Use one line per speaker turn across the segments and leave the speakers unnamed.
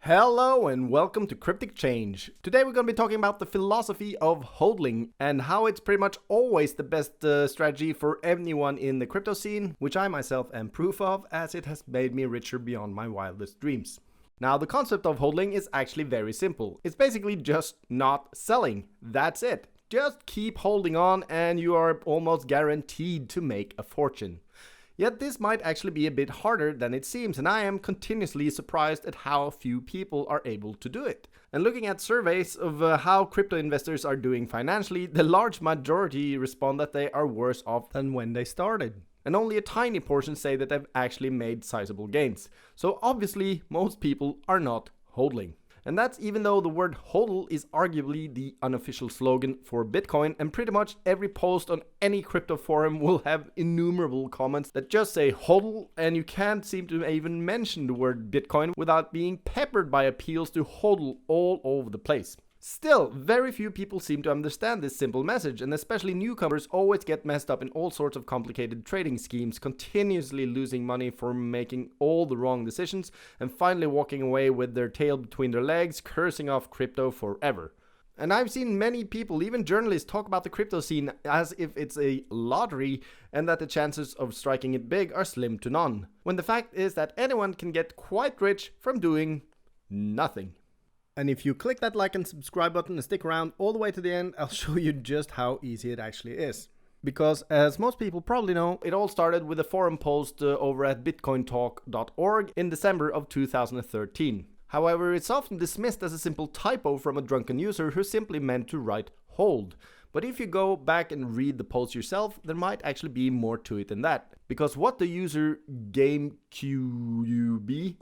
Hello and welcome to Cryptic Change. Today we're going to be talking about the philosophy of hodling and how it's pretty much always the best strategy for anyone in the crypto scene, which I myself am proof of, as it has made me richer beyond my wildest dreams. Now, the concept of hodling is actually very simple. It's basically just not selling. That's it. Just keep holding on and you are almost guaranteed to make a fortune. Yet this might actually be a bit harder than it seems, and I am continuously surprised at how few people are able to do it. And looking at surveys of how crypto investors are doing financially, the large majority respond that they are worse off than when they started. And only a tiny portion say that they've actually made sizable gains. So obviously, most people are not hodling. And that's even though the word HODL is arguably the unofficial slogan for Bitcoin, and pretty much every post on any crypto forum will have innumerable comments that just say HODL, and you can't seem to even mention the word Bitcoin without being peppered by appeals to HODL all over the place. Still, very few people seem to understand this simple message, and especially newcomers always get messed up in all sorts of complicated trading schemes, continuously losing money for making all the wrong decisions, and finally walking away with their tail between their legs, cursing off crypto forever. And I've seen many people, even journalists, talk about the crypto scene as if it's a lottery and that the chances of striking it big are slim to none, when the fact is that anyone can get quite rich from doing nothing. And if you click that like and subscribe button and stick around all the way to the end, I'll show you just how easy it actually is. Because as most people probably know, it all started with a forum post over at bitcointalk.org in December of 2013. However, it's often dismissed as a simple typo from a drunken user who simply meant to write hold. But if you go back and read the post yourself, there might actually be more to it than that. Because what the user GameQB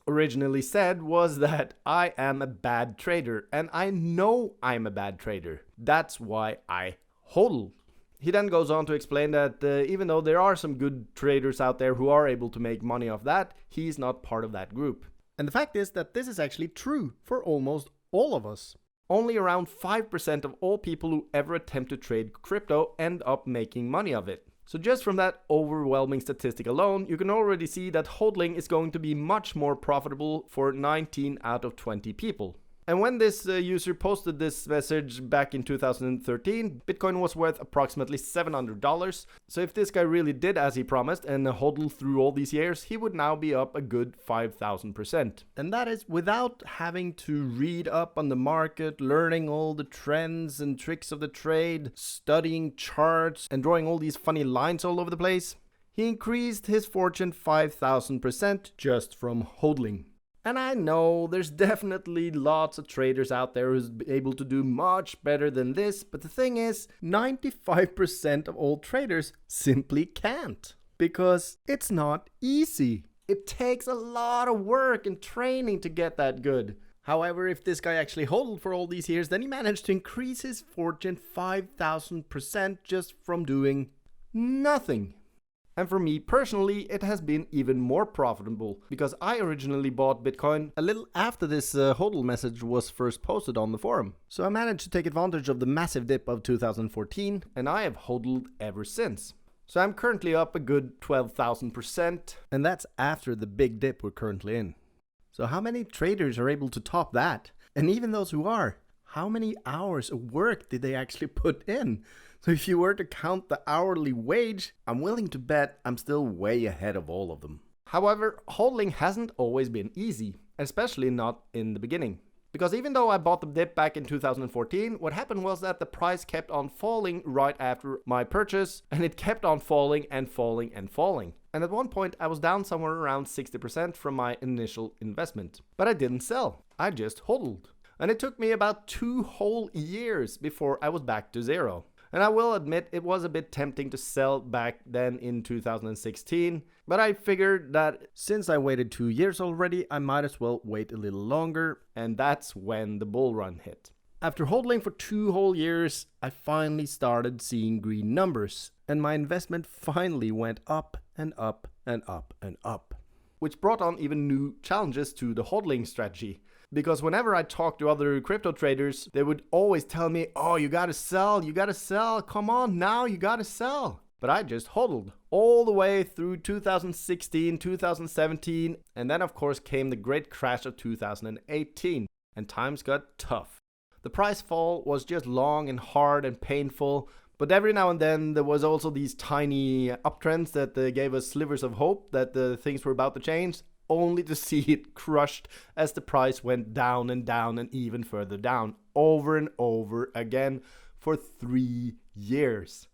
originally said was that I am a bad trader, and I know I'm a bad trader. That's why I hodl. He then goes on to explain that even though there are some good traders out there who are able to make money off that, he's not part of that group. And the fact is that this is actually true for almost all of us. Only around 5% of all people who ever attempt to trade crypto end up making money of it. So just from that overwhelming statistic alone, you can already see that hodling is going to be much more profitable for 19 out of 20 people. And when this user posted this message back in 2013, Bitcoin was worth approximately $700. So if this guy really did as he promised and hodled through all these years, he would now be up a good 5,000%. And that is without having to read up on the market, learning all the trends and tricks of the trade, studying charts, and drawing all these funny lines all over the place. He increased his fortune 5,000% just from hodling. And I know there's definitely lots of traders out there who's able to do much better than this, but the thing is, 95% of all traders simply can't. Because it's not easy. It takes a lot of work and training to get that good. However, if this guy actually hodled for all these years, then he managed to increase his fortune 5,000% just from doing nothing. And for me personally, it has been even more profitable because I originally bought Bitcoin a little after this HODL message was first posted on the forum. So I managed to take advantage of the massive dip of 2014 and I have HODLed ever since. So I'm currently up a good 12,000%, and that's after the big dip we're currently in. So how many traders are able to top that? And even those who are, how many hours of work did they actually put in? So if you were to count the hourly wage, I'm willing to bet I'm still way ahead of all of them. However, hodling hasn't always been easy, especially not in the beginning. Because even though I bought the dip back in 2014, what happened was that the price kept on falling right after my purchase, and it kept on falling and falling and falling. And at one point I was down somewhere around 60% from my initial investment. But I didn't sell, I just hodled. And it took me about 2 whole years before I was back to zero. And I will admit it was a bit tempting to sell back then in 2016, but I figured that since I waited 2 years already, I might as well wait a little longer, and that's when the bull run hit. After hodling for 2 whole years, I finally started seeing green numbers, and my investment finally went up and up and up and up, which brought on even new challenges to the hodling strategy. Because whenever I talked to other crypto traders, they would always tell me, oh, you gotta sell, come on now, you gotta sell. But I just hodled all the way through 2016, 2017, and then of course came the great crash of 2018, and times got tough. The price fall was just long and hard and painful, but every now and then there was also these tiny uptrends that gave us slivers of hope that things were about to change, only to see it crushed as the price went down and down and even further down, over and over again for 3 years.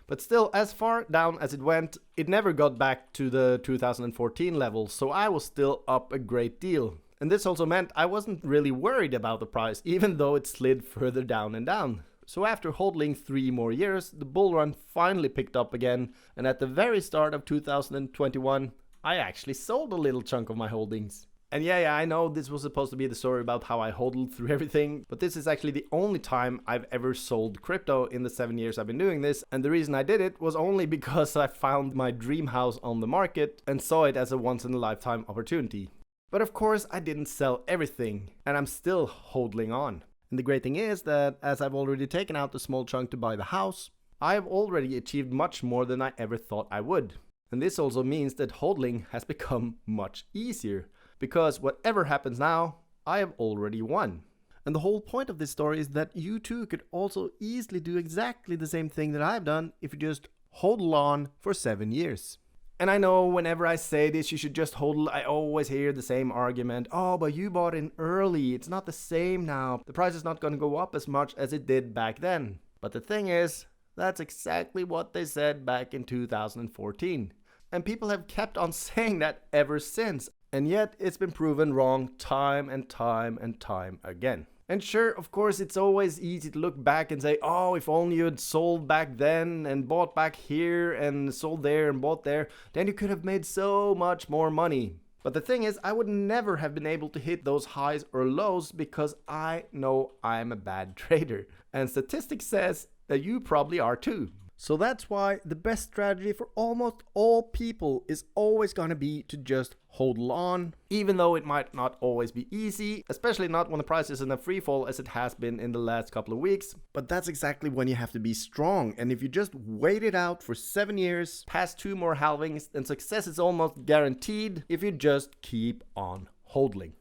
But still, as far down as it went, it never got back to the 2014 levels, so I was still up a great deal. And this also meant I wasn't really worried about the price, even though it slid further down and down. So after hodling 3 more years, the bull run finally picked up again, and at the very start of 2021, I actually sold a little chunk of my holdings. And yeah, I know this was supposed to be the story about how I hodled through everything, but this is actually the only time I've ever sold crypto in the 7 years I've been doing this, and the reason I did it was only because I found my dream house on the market and saw it as a once-in-a-lifetime opportunity. But of course I didn't sell everything, and I'm still hodling on. And the great thing is that as I've already taken out the small chunk to buy the house, I have already achieved much more than I ever thought I would. And this also means that hodling has become much easier, because whatever happens now, I have already won. And the whole point of this story is that you too could also easily do exactly the same thing that I've done if you just hodl on for 7 years. And I know whenever I say this, you should just hodl, I always hear the same argument. Oh, but you bought in early. It's not the same now. The price is not going to go up as much as it did back then. But the thing is, that's exactly what they said back in 2014. And people have kept on saying that ever since. And yet it's been proven wrong time and time and time again. And sure, of course, it's always easy to look back and say, oh, if only you had sold back then and bought back here and sold there and bought there, then you could have made so much more money. But the thing is, I would never have been able to hit those highs or lows because I know I'm a bad trader. And statistics says that you probably are too. So that's why the best strategy for almost all people is always going to be to just hodl on, even though it might not always be easy, especially not when the price is in a free fall as it has been in the last couple of weeks. But that's exactly when you have to be strong. And if you just wait it out for 7 years, past 2 more halvings, then success is almost guaranteed if you just keep on hodling.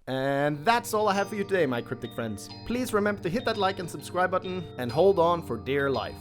And that's all I have for you today, my cryptic friends. Please remember to hit that like and subscribe button and hold on for dear life.